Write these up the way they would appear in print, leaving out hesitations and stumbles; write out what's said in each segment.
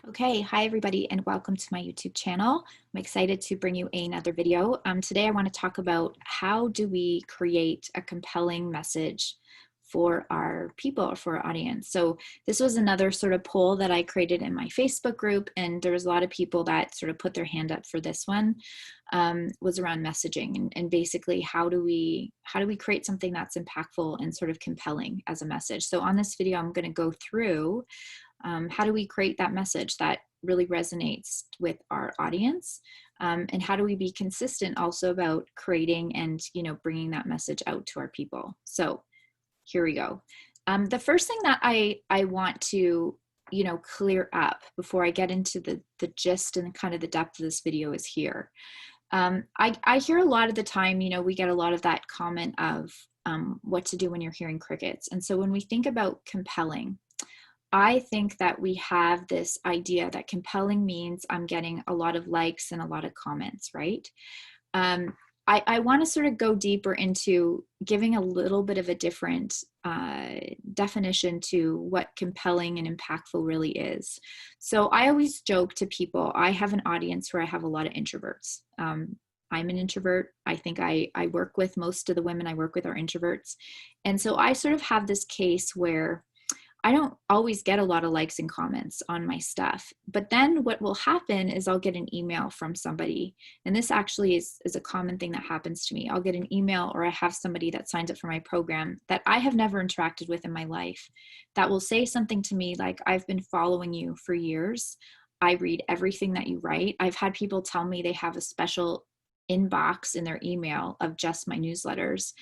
Okay, hi everybody and welcome to my YouTube channel. I'm excited to bring you another video. Today I want to talk about how do we create a compelling message for our people or for our audience. So this was another sort of poll that I created in my Facebook group, and there was a lot of people that sort of put their hand up for this one. Was around messaging and basically how do we create something that's impactful and sort of compelling as a message. So on this video I'm going to go through how do we create that message that really resonates with our audience? And how do we be consistent also about creating and, bringing that message out to our people? So here we go. The first thing that I want to, clear up before I get into the gist and kind of the depth of this video is here. I hear a lot of the time, we get a lot of that comment of what to do when you're hearing crickets. And so when we think about compelling, I think that we have this idea that compelling means I'm getting a lot of likes and a lot of comments, right? I want to sort of go deeper into giving a little bit of a different definition to what compelling and impactful really is. So I always joke to people, I have an audience where I have a lot of introverts. I'm an introvert. I think I work with most of the women I work with are introverts. And so I sort of have this case where I don't always get a lot of likes and comments on my stuff. But then what will happen is I'll get an email from somebody. And this actually is a common thing that happens to me. I'll get an email or I have somebody that signs up for my program that I have never interacted with in my life that will say something to me like, I've been following you for years. I read everything that you write. I've had people tell me they have a special inbox in their email of just my newsletters.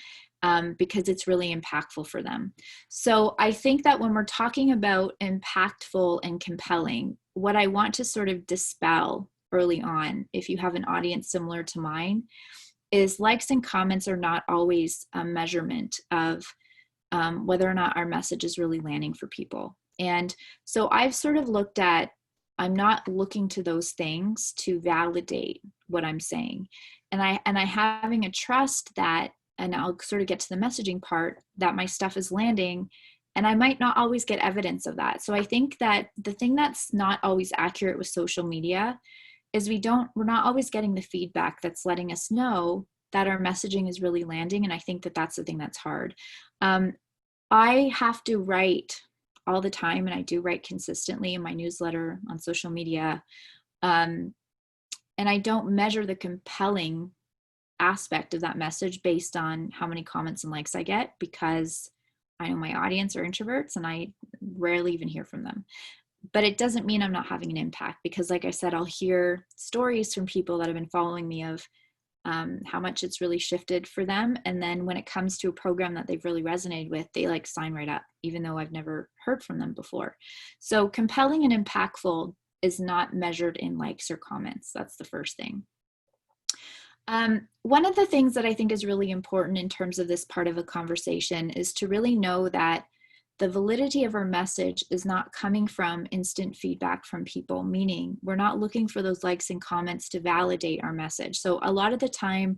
Because it's really impactful for them. So I think that when we're talking about impactful and compelling, what I want to sort of dispel early on, if you have an audience similar to mine, is likes and comments are not always a measurement of whether or not our message is really landing for people. And so I've sort of looked at, I'm not looking to those things to validate what I'm saying. And I having a trust that, and I'll sort of get to the messaging part, that my stuff is landing, and I might not always get evidence of that. So I think that the thing that's not always accurate with social media is we're not always getting the feedback that's letting us know that our messaging is really landing. And I think that that's the thing that's hard. I have to write all the time, and I do write consistently in my newsletter, on social media. And I don't measure the compelling aspect of that message based on how many comments and likes I get, because I know my audience are introverts and I rarely even hear from them. But it doesn't mean I'm not having an impact, because like I said, I'll hear stories from people that have been following me of how much it's really shifted for them. And then when it comes to a program that they've really resonated with, they like sign right up, even though I've never heard from them before. So compelling and impactful is not measured in likes or comments. That's the first thing. One of the things that I think is really important in terms of this part of a conversation is to really know that the validity of our message is not coming from instant feedback from people, meaning we're not looking for those likes and comments to validate our message. So a lot of the time,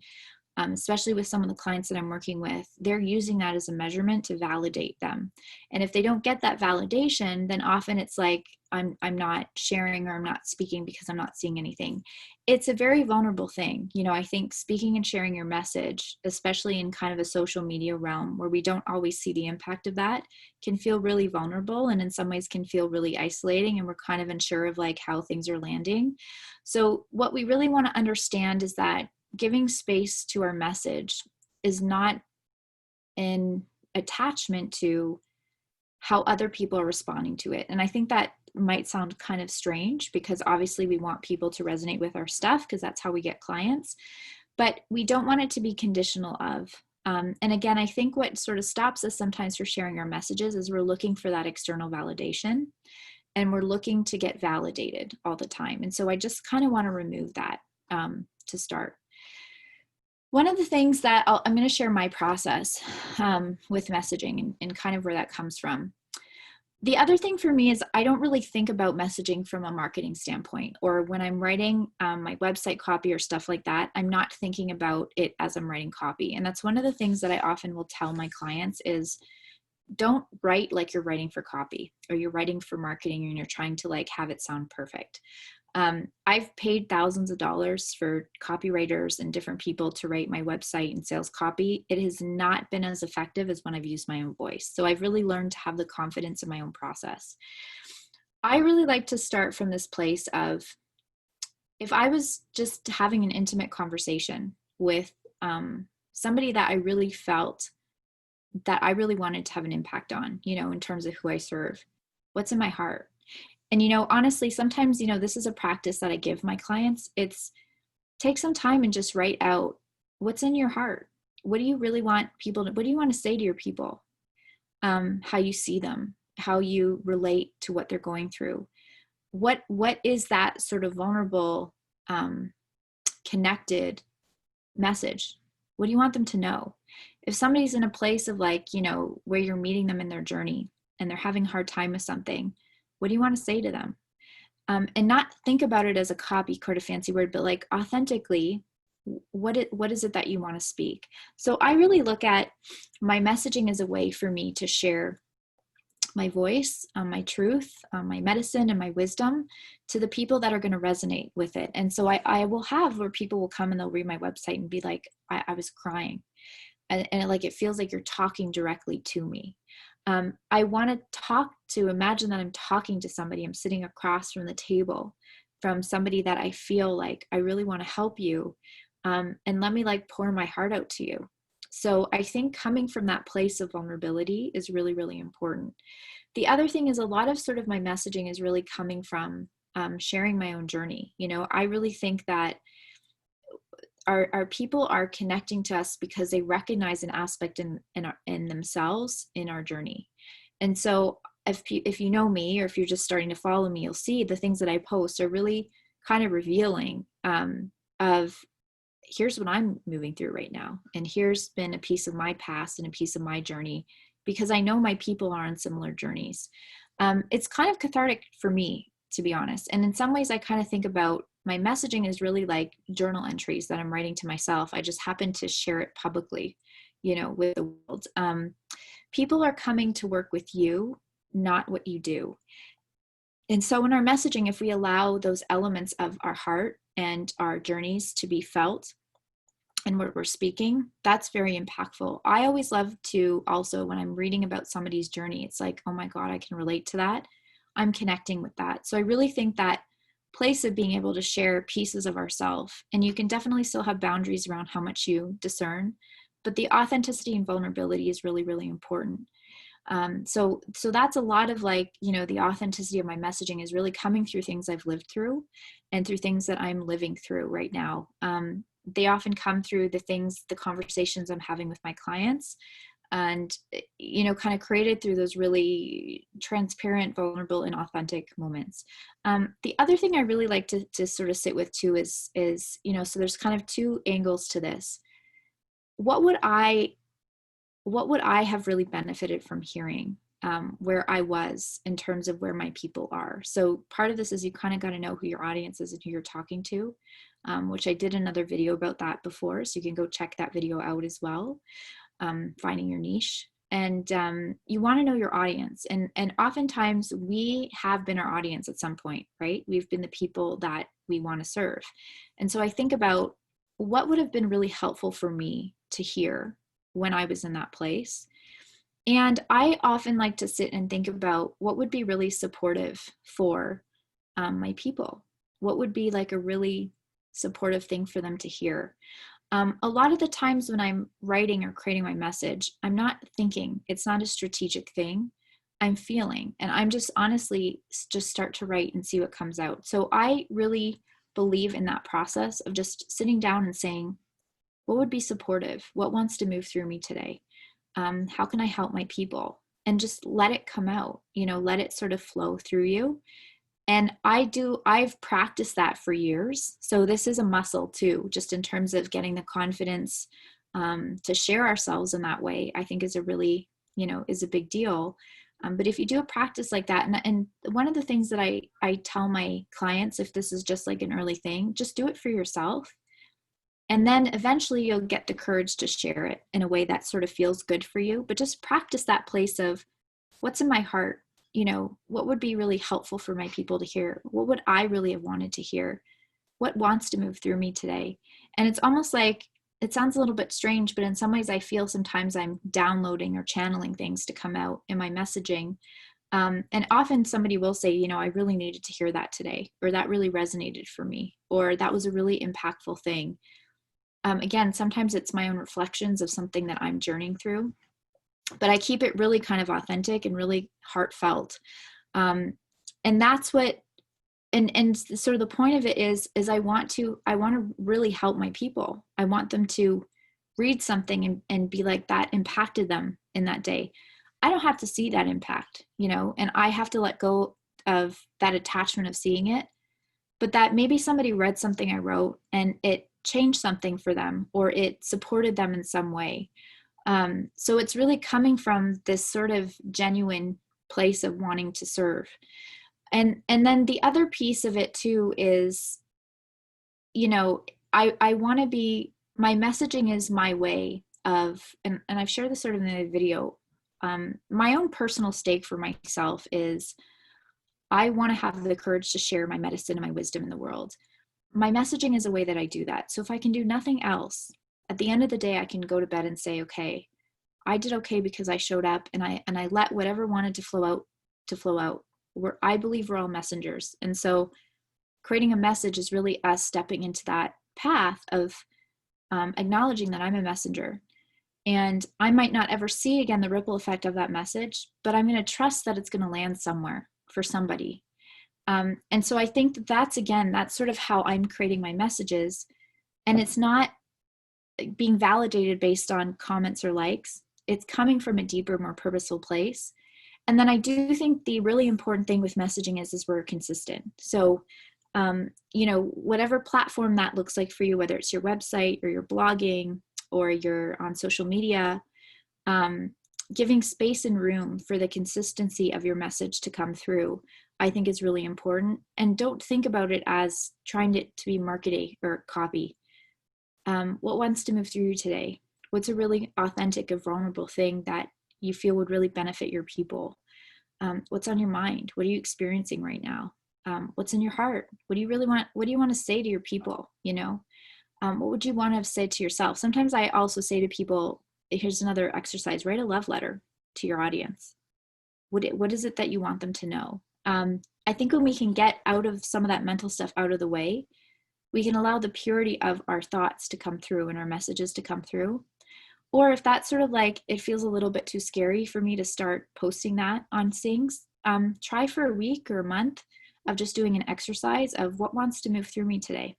especially with some of the clients that I'm working with, they're using that as a measurement to validate them. And if they don't get that validation, then often it's like, I'm not sharing or I'm not speaking because I'm not seeing anything. It's a very vulnerable thing. I think speaking and sharing your message, especially in kind of a social media realm where we don't always see the impact of that, can feel really vulnerable, and in some ways can feel really isolating, and we're kind of unsure of like how things are landing. So what we really want to understand is that giving space to our message is not an attachment to how other people are responding to it. And I think that might sound kind of strange, because obviously we want people to resonate with our stuff because that's how we get clients, but we don't want it to be conditional of. And again, I think what sort of stops us sometimes for sharing our messages is we're looking for that external validation, and we're looking to get validated all the time. And so I just kind of want to remove that to start. One of the things that I'm going to share my process with messaging and kind of where that comes from. The other thing for me is I don't really think about messaging from a marketing standpoint, or when I'm writing my website copy or stuff like that, I'm not thinking about it as I'm writing copy. And that's one of the things that I often will tell my clients is don't write like you're writing for copy or you're writing for marketing and you're trying to like have it sound perfect. I've paid thousands of dollars for copywriters and different people to write my website and sales copy. It has not been as effective as when I've used my own voice. So I've really learned to have the confidence in my own process. I really like to start from this place of, if I was just having an intimate conversation with somebody that I really felt that I really wanted to have an impact on, in terms of who I serve, what's in my heart. And, honestly, sometimes, this is a practice that I give my clients. It's take some time and just write out what's in your heart. What do you really want people to, what do you want to say to your people? How you see them, how you relate to what they're going through. What is that sort of vulnerable, connected message? What do you want them to know? If somebody's in a place of like, where you're meeting them in their journey and they're having a hard time with something, what do you want to say to them? And not think about it as a copy, quite a fancy word, but like authentically, what is it that you want to speak? So I really look at my messaging as a way for me to share my voice, my truth, my medicine, and my wisdom to the people that are going to resonate with it. And so I will have where people will come and they'll read my website and be like, I was crying. And it feels like you're talking directly to me. I want to imagine that I'm talking to somebody. I'm sitting across from the table from somebody that I feel like I really want to help you. And let me like pour my heart out to you. So I think coming from that place of vulnerability is really, really important. The other thing is a lot of sort of my messaging is really coming from sharing my own journey. I really think that our people are connecting to us because they recognize an aspect in themselves in our journey. And so if you know me, or if you're just starting to follow me, you'll see the things that I post are really kind of revealing of here's what I'm moving through right now. And here's been a piece of my past and a piece of my journey, because I know my people are on similar journeys. It's kind of cathartic for me, to be honest. And in some ways, I kind of think about my messaging is really like journal entries that I'm writing to myself. I just happen to share it publicly, with the world. People are coming to work with you, not what you do. And so in our messaging, if we allow those elements of our heart and our journeys to be felt and what we're speaking, that's very impactful. I always love to also, when I'm reading about somebody's journey, it's like, oh my God, I can relate to that. I'm connecting with that. So I really think that place of being able to share pieces of ourselves, and you can definitely still have boundaries around how much you discern, but the authenticity and vulnerability is really, really important. So that's a lot of like, the authenticity of my messaging is really coming through things I've lived through and through things that I'm living through right now. They often come through the conversations I'm having with my clients, and, kind of created through those really transparent, vulnerable, and authentic moments. The other thing I really like to sort of sit with too is, so there's kind of two angles to this. What would I have really benefited from hearing where I was in terms of where my people are? So part of this is you kind of got to know who your audience is and who you're talking to, which I did another video about that before. So you can go check that video out as well, finding your niche. And you want to know your audience. And oftentimes we have been our audience at some point, right? We've been the people that we want to serve. And so I think about what would have been really helpful for me to hear when I was in that place. And I often like to sit and think about what would be really supportive for my people. What would be like a really supportive thing for them to hear? A lot of the times when I'm writing or creating my message, I'm not thinking. It's not a strategic thing. I'm feeling, and I'm just honestly just start to write and see what comes out. So I really believe in that process of just sitting down and saying, what would be supportive? What wants to move through me today? How can I help my people? And just let it come out, let it sort of flow through you. And I've practiced that for years. So this is a muscle too, just in terms of getting the confidence to share ourselves in that way, I think is a really, is a big deal. But if you do a practice like that, and one of the things that I tell my clients, if this is just like an early thing, just do it for yourself. And then eventually you'll get the courage to share it in a way that sort of feels good for you. But just practice that place of what's in my heart, you know, what would be really helpful for my people to hear? What would I really have wanted to hear? What wants to move through me today? And it's almost like, it sounds a little bit strange, but in some ways I feel sometimes I'm downloading or channeling things to come out in my messaging. And often somebody will say, you know, I really needed to hear that today, or that really resonated for me, or that was a really impactful thing. Again, sometimes it's my own reflections of something that I'm journeying through, but I keep it really kind of authentic and really heartfelt. And that's what, and sort of the point of it is I want to really help my people. I want them to read something and be like, that impacted them in that day. I don't have to see that impact, you know, and I have to let go of that attachment of seeing it, but that maybe somebody read something I wrote and it changed something for them, or it supported them in some way. So it's really coming from this sort of genuine place of wanting to serve. And then the other piece of it too is, you know, I want to be, my messaging is my way of, and I've shared this sort of in a video, my own personal stake for myself is I want to have the courage to share my medicine and my wisdom in the world. My messaging is a way that I do that. So if I can do nothing else, at the end of the day, I can go to bed and say, okay, I did okay because I showed up and I let whatever wanted to flow out. I believe we're all messengers. And so creating a message is really us stepping into that path of acknowledging that I'm a messenger. And I might not ever see again the ripple effect of that message, but I'm going to trust that it's going to land somewhere for somebody. And so I think that that's sort of how I'm creating my messages. And it's not being validated based on comments or likes. It's coming from a deeper, more purposeful place. And then I do think the really important thing with messaging is we're consistent. So, you know, whatever platform that looks like for you, whether it's your website or your blogging or you're on social media, giving space and room for the consistency of your message to come through, I think is really important. And don't think about it as trying to be marketing or copy. What wants to move through you today? What's a really authentic and vulnerable thing that you feel would really benefit your people? What's on your mind? What are you experiencing right now? What's in your heart? What do you really want? What do you want to say to your people? You know, what would you want to say to yourself? Sometimes I also say to people, here's another exercise, write a love letter to your audience. What is it that you want them to know? I think when we can get out of some of that mental stuff out of the way, we can allow the purity of our thoughts to come through and our messages to come through. Or if that's sort of like, it feels a little bit too scary for me to start posting that on things, try for a week or a month of just doing an exercise of what wants to move through me today.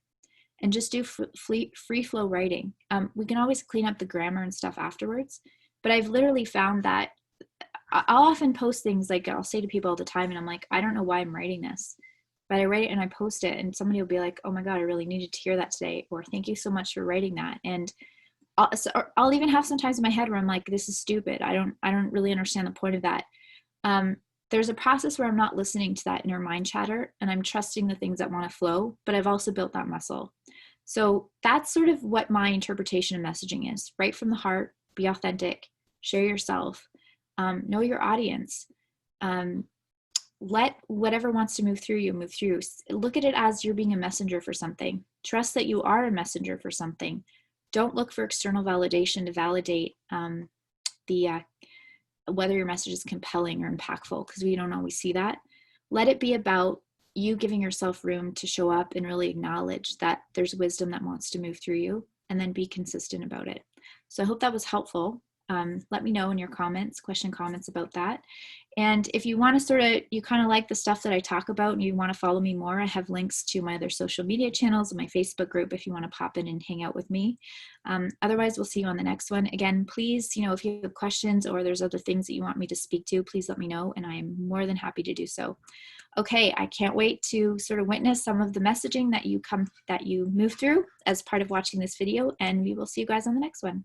And just do free flow writing. We can always clean up the grammar and stuff afterwards. But I've literally found that I'll often post things like I'll say to people all the time, and I'm like, I don't know why I'm writing this, but I write it and I post it, and somebody will be like, oh my God, I really needed to hear that today, or thank you so much for writing that. And I'll even have sometimes in my head where I'm like, this is stupid. I don't really understand the point of that. There's a process where I'm not listening to that inner mind chatter and I'm trusting the things that want to flow, but I've also built that muscle. So that's sort of what my interpretation of messaging is. Right from the heart, be authentic, share yourself, know your audience, let whatever wants to move through you move through. Look at it as you're being a messenger for something. Trust that you are a messenger for something. Don't look for external validation to validate whether your message is compelling or impactful, because we don't always see that. Let it be about you giving yourself room to show up and really acknowledge that there's wisdom that wants to move through you, and then be consistent about it. So I hope that was helpful. Let me know in your comments about that. And if you want to you kind of like the stuff that I talk about and you want to follow me more, I have links to my other social media channels and my Facebook group if you want to pop in and hang out with me. Otherwise, we'll see you on the next one. Again, please, if you have questions or there's other things that you want me to speak to, please let me know, and I am more than happy to do so. Okay, I can't wait to sort of witness some of the messaging that you move through as part of watching this video, and we will see you guys on the next one.